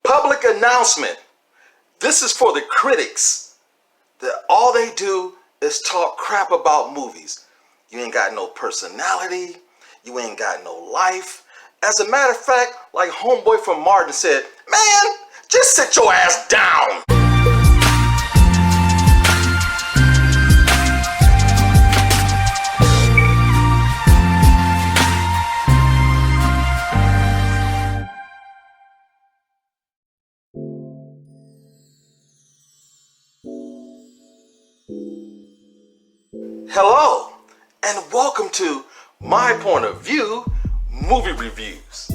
Public announcement. This is for the critics that all they do is talk crap about movies. You ain't got no personality. You ain't got no life. As a matter of fact, like homeboy from Martin said, man, just sit your ass down. Hello, and welcome to My Point of View Movie Reviews.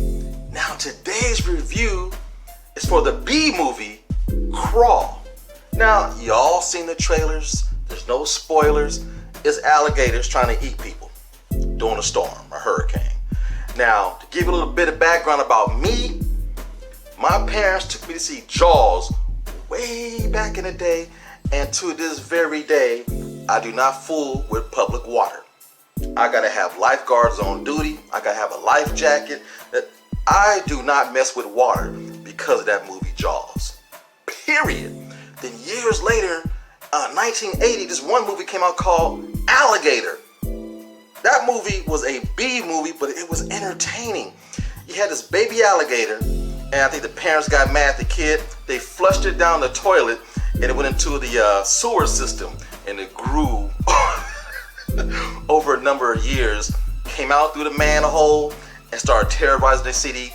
Now today's review is for the B movie, Crawl. Now, y'all seen the trailers, there's no spoilers. It's alligators trying to eat people during a storm, a hurricane. Now, to give you a little bit of background about me, my parents took me to see Jaws way back in the day, and to this very day, I do not fool with public water. I gotta have lifeguards on duty. I gotta have a life jacket. I do not mess with water because of that movie Jaws. Period. Then years later, 1980, this one movie came out called Alligator. That movie was a B movie, but it was entertaining. You had this baby alligator, and I think the parents got mad at the kid. They flushed it down the toilet, and it went into the sewer system. And it grew over a number of years, came out through the manhole and started terrorizing the city,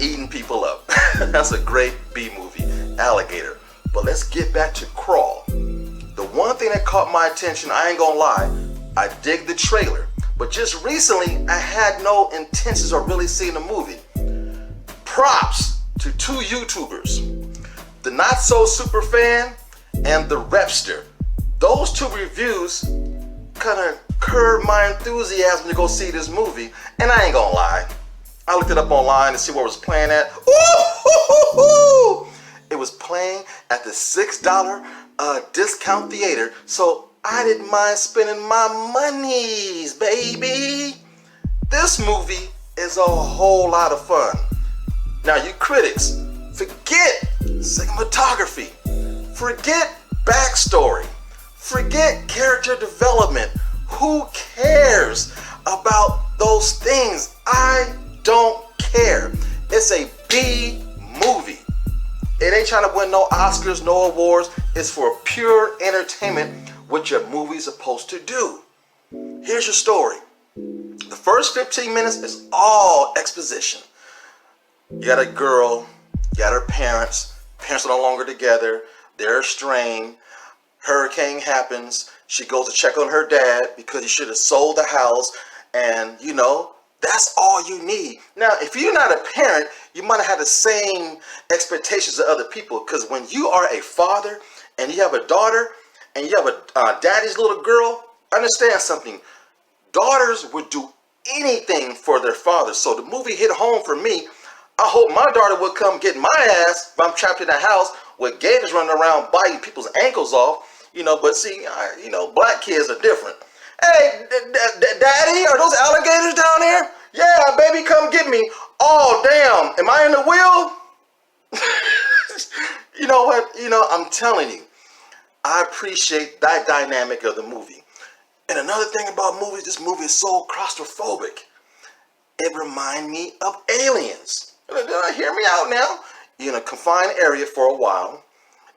eating people up. That's a great B movie, Alligator. But let's get back to Crawl. The one thing that caught my attention, I ain't gonna lie, I dig the trailer. But just recently, I had no intentions of really seeing the movie. Props to two YouTubers, the Not So Super Fan and the Repster. Those two reviews kind of curbed my enthusiasm to go see this movie, and I ain't gonna lie. I looked it up online to see where it was playing at. Ooh! It was playing at the $6 discount theater, so I didn't mind spending my monies, baby. This movie is a whole lot of fun. Now, you critics, forget cinematography, forget backstory, forget character development. Who cares about those things? I don't care. It's a B movie. It ain't trying to win no Oscars, no awards. It's for pure entertainment, which a movie's supposed to do. Here's your story. The first 15 minutes is all exposition. You got a girl, you got her parents. Parents are no longer together. They're estranged. Hurricane happens. She goes to check on her dad because he should have sold the house. And, you know, that's all you need. Now, if you're not a parent, you might have had the same expectations of other people. Because when you are a father and you have a daughter and you have a daddy's little girl, understand something. Daughters would do anything for their father. So the movie hit home for me. I hope my daughter would come get my ass if I'm trapped in the house with gators running around biting people's ankles off. You know, but see, you know, black kids are different. Hey, daddy, are those alligators down there? Yeah, baby, come get me. Oh, damn, am I in the wheel? You know what? You know, I'm telling you, I appreciate that dynamic of the movie. And another thing about movies, this movie is so claustrophobic. It reminds me of Aliens. Hear me out now. You're in a confined area for a while.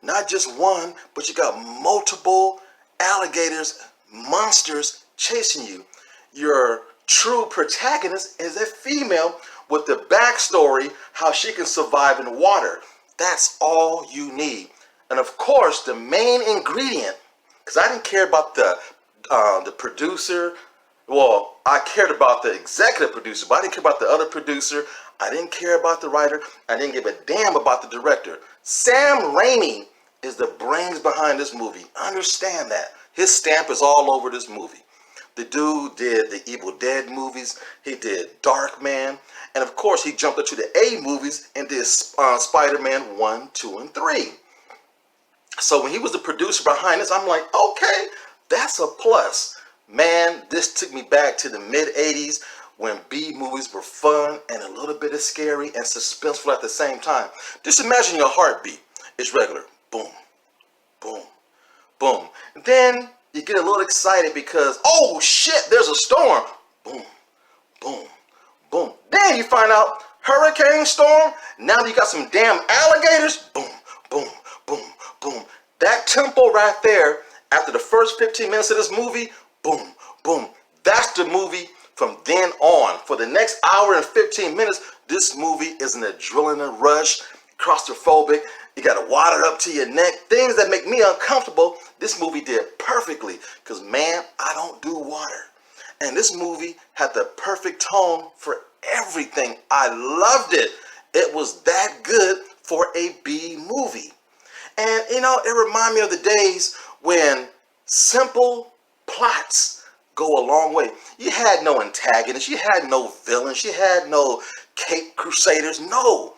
Not just one, but you got multiple alligators, monsters chasing you. Your true protagonist is a female with the backstory, how she can survive in water. That's all you need. And of course, the main ingredient, because I didn't care about the producer. Well, I cared about the executive producer, but I didn't care about the other producer. I didn't care about the writer. I didn't give a damn about the director. Sam Raimi is the brains behind this movie. Understand that. His stamp is all over this movie. The dude did the Evil Dead movies. He did Darkman. And of course, he jumped into the A movies and did Spider-Man 1, 2, and 3. So when he was the producer behind this, I'm like, okay, that's a plus. Man, this took me back to the mid-'80s when B movies were fun and a little bit of scary and suspenseful at the same time. Just imagine your heartbeat. It's regular. Boom, boom, boom. Then you get a little excited because, oh shit, there's a storm. Boom, boom, boom. Then you find out hurricane storm. Now you got some damn alligators. Boom, boom, boom, boom. That tempo right there, after the first 15 minutes of this movie, boom, boom. That's the movie from then on. For the next hour and 15 minutes, this movie is an adrenaline rush, claustrophobic. You got water up to your neck. Things that make me uncomfortable, this movie did perfectly. Because, man, I don't do water. And this movie had the perfect tone for everything. I loved it. It was that good for a B movie. And, you know, it reminded me of the days when simple plots go a long way. You had no antagonists. You had no villains. You had no Cape Crusaders. No.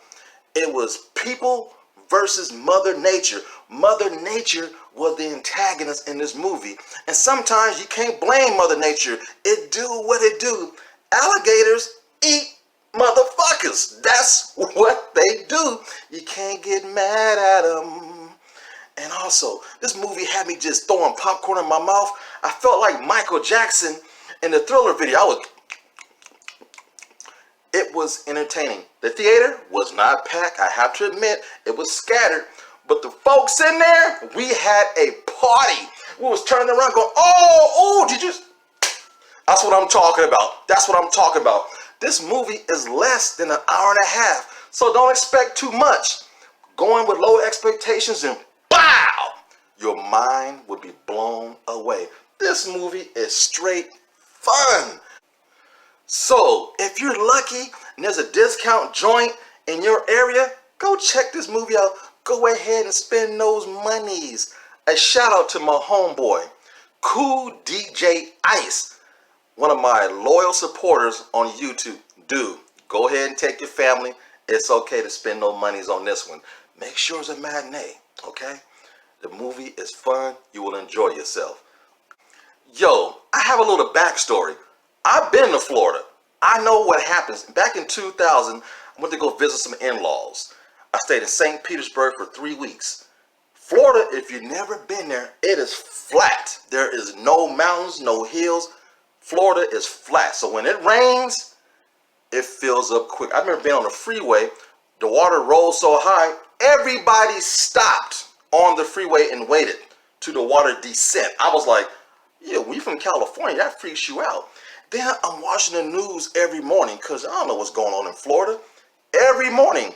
It was people versus Mother Nature. Mother Nature was the antagonist in this movie. And sometimes you can't blame Mother Nature. It do what it do. Alligators eat motherfuckers. That's what they do. You can't get mad at them. And also, this movie had me just throwing popcorn in my mouth. I felt like Michael Jackson in the Thriller video. It was entertaining. The theater was not packed. I have to admit, it was scattered. But the folks in there, we had a party. We was turning around going, oh, did you? That's what I'm talking about. That's what I'm talking about. This movie is less than an hour and a half. So don't expect too much. Going with low expectations and bow, your mind would be blown away. This movie is straight fun. So, if you're lucky and there's a discount joint in your area, go check this movie out. Go ahead and spend those monies. A shout out to my homeboy, Cool DJ Ice, one of my loyal supporters on YouTube. Dude, go ahead and take your family. It's okay to spend no monies on this one. Make sure it's a matinee, okay? The movie is fun. You will enjoy yourself. Yo, I have a little backstory. I've been to Florida. I know what happens. Back in 2000, I went to go visit some in-laws. I stayed in St. Petersburg for 3 weeks. Florida, if you've never been there, it is flat. There is no mountains, no hills. Florida is flat. So when it rains, it fills up quick. I remember being on the freeway. The water rolls so high, everybody stopped on the freeway and waited to the water descent. I was like, yeah, we from California, that freaks you out. Then I'm watching the news every morning because I don't know what's going on in Florida. Every morning,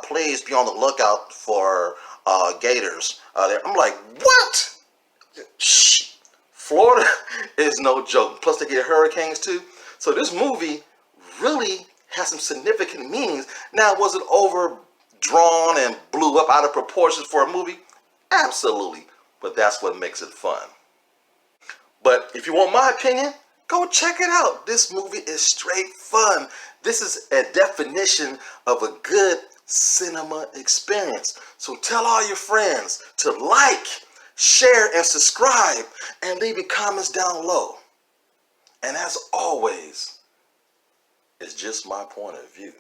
please be on the lookout for gators there. I'm like, what? Shh. Florida is no joke. Plus they get hurricanes too. So this movie really has some significant meanings. Now, was it overdrawn and blew up out of proportions for a movie? Absolutely. But that's what makes it fun. But if you want my opinion, go check it out. This movie is straight fun. This is a definition of a good cinema experience. So tell all your friends to like, share, and subscribe, and leave your comments down low. And as always, it's just my point of view.